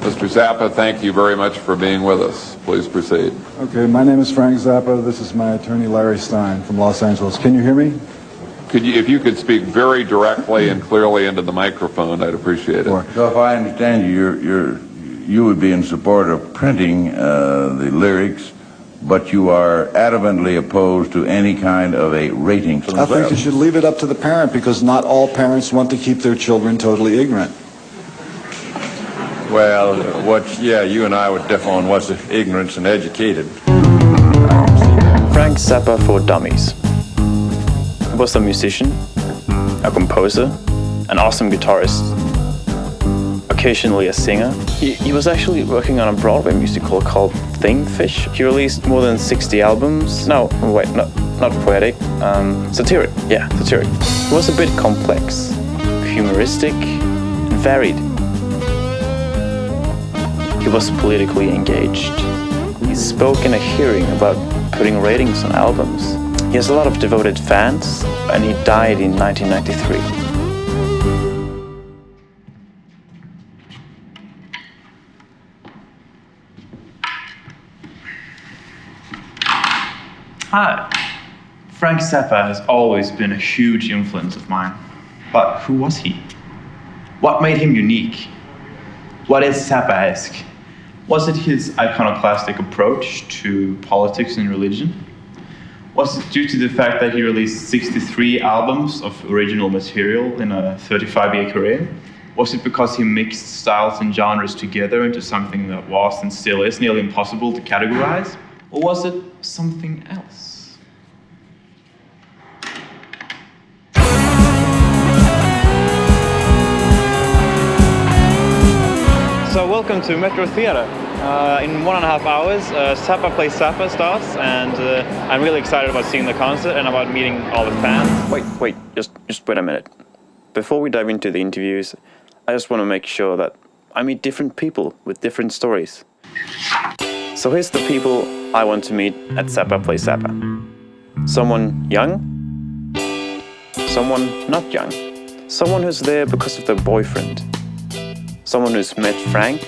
Mr. Zappa, thank you very much for being with us. Please proceed. Okay, my name is Frank Zappa. This is my attorney, Larry Stein, from Los Angeles. Can you hear me? If you could speak very directly and clearly into the microphone, I'd appreciate it. So if I understand you would be in support of printing the lyrics, but you are adamantly opposed to any kind of a rating system. I think you should leave it up to the parent, because not all parents want to keep their children totally ignorant. Well, you and I would differ on what's ignorance and educated. Frank Zappa for Dummies. He was a musician, a composer, an awesome guitarist, occasionally a singer. He was actually working on a Broadway musical called Fish. He released more than 60 albums. No, wait, not poetic. Satiric. Yeah, satiric. He was a bit complex, humoristic, and varied. He was politically engaged. He spoke in a hearing about putting ratings on albums. He has a lot of devoted fans, and he died in 1993. Hi. Frank Zappa has always been a huge influence of mine. But who was he? What made him unique? What is Zappaesque? Was it his iconoclastic approach to politics and religion? Was it due to the fact that he released 63 albums of original material in a 35-year career? Was it because he mixed styles and genres together into something that was and still is nearly impossible to categorize? Or was it something else? So welcome to Metro Theatre. In 1.5 hours, Zappa Plays Zappa starts, and I'm really excited about seeing the concert and about meeting all the fans. Wait, just wait a minute. Before we dive into the interviews, I just want to make sure that I meet different people with different stories. So here's the people I want to meet at Zappa Plays Zappa. Someone young, someone not young, someone who's there because of their boyfriend, someone who's met Frank,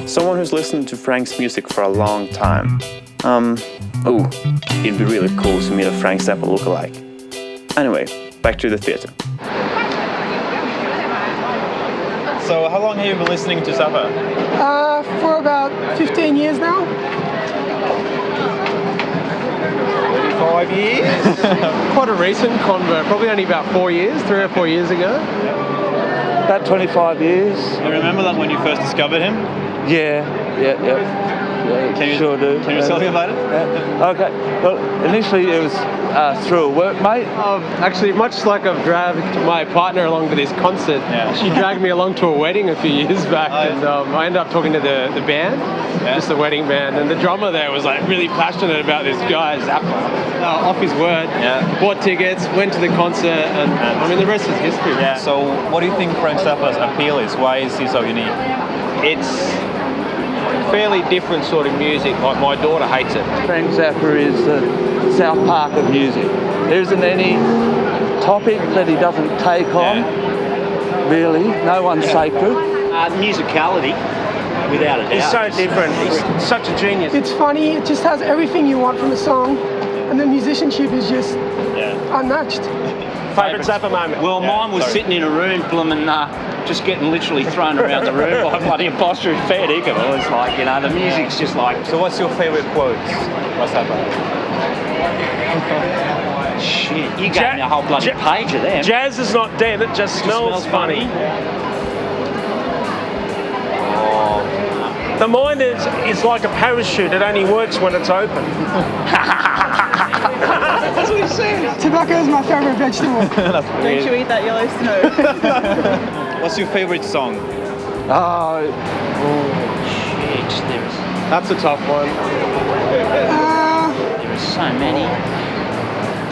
someone who's listened to Frank's music for a long time. It'd be really cool to meet a Frank Zappa lookalike. Anyway, back to the theatre. So how long have you been listening to Zappa? For about 15 years now. 5 years? Quite a recent convert, probably only about 3 or 4 years ago. About 25 years. You remember that when you first discovered him? Yeah. Sure do. Can you tell me about it? Okay. Well, initially it was through a workmate. Actually, much like I've dragged my partner along to this concert, she dragged me along to a wedding a few years back, and I ended up talking to the band, just the wedding band, and the drummer there was like really passionate about this guy, Zappa, off his word. Bought tickets, went to the concert, and I mean, the rest is history. So what do you think Frank Zappa's appeal is? Why is he so unique? It's fairly different sort of music. Like my daughter hates it. Frank Zappa is the South Park of music. There isn't any topic that he doesn't take on, really. No one's sacred. Musicality, without a doubt. He's so different. He's such a genius. It's funny, it just has everything you want from a song, and the musicianship is just unmatched. Favourite Zappa moment? Well, mine was sitting in a room, blooming, just getting literally thrown around the room by a bloody imposter who fair dinkum. It was like, the music's just like... So what's your favourite quotes? What's that about? Shit, you gave me a whole bloody page of them. Jazz is not dead, it just smells funny. The mind is like a parachute, it only works when it's open. That's what he says. Tobacco is my favourite vegetable. Don't you eat that yellow snow? What's your favourite song? Shit, That's a tough one. there's so many.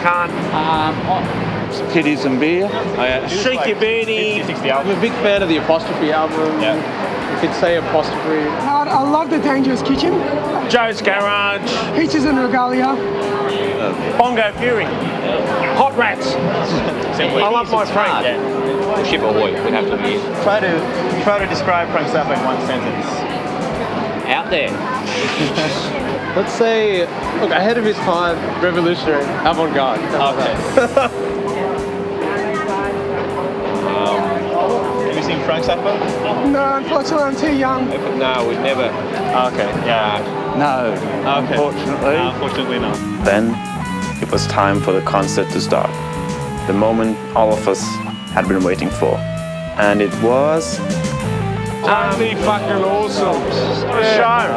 Can't. Kitties and beer. Shake Your Booty. I'm I'm a big fan of the Apostrophe album. You could say apostrophe. I love the Dangerous Kitchen. Joe's Garage. Peaches and Regalia. Bongo Fury. Hot Rats. I love my Frank. Ship ahoy would have to be. Try to describe Frank Zappa in one sentence. Out there. Let's say, look, ahead of his time, revolutionary, avant-garde. Okay. Have you seen Frank Zappa? No, unfortunately, I'm too young. No, we'd never. Okay, yeah. No, Okay. unfortunately. Unfortunately not. Then it was time for the concert to start. The moment all of us had been waiting for. And it was... Totally fucking awesome. What a show.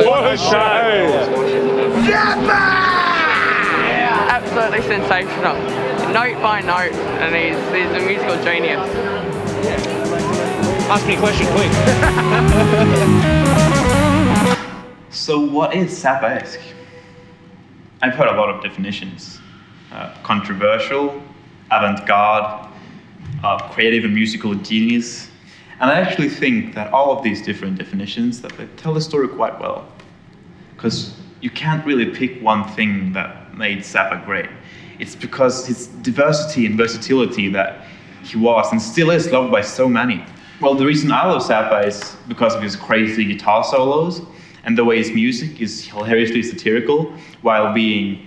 What a show. Absolutely sensational. Note by note, and he's a musical genius. Ask me a question, quick. So what is Zappaesque? I've heard a lot of definitions. Controversial, avant-garde, creative and musical genius. And I actually think that all of these different definitions, that they tell the story quite well. Because you can't really pick one thing that made Zappa great. It's because his diversity and versatility that he was and still is loved by so many. Well, the reason I love Zappa is because of his crazy guitar solos and the way his music is hilariously satirical while being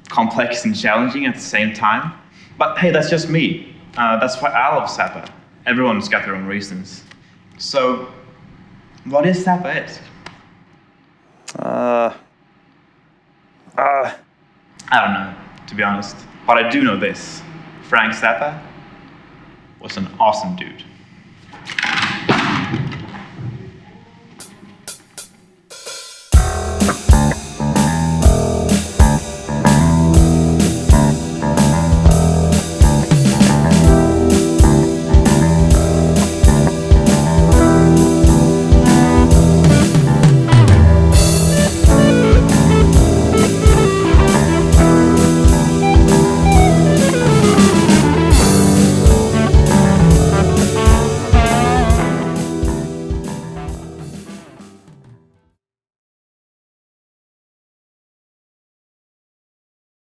complex and challenging at the same time. But hey, that's just me. That's why I love Zappa. Everyone's got their own reasons. So, what is Zappaesque? I don't know, to be honest. But I do know this. Frank Zappa was an awesome dude.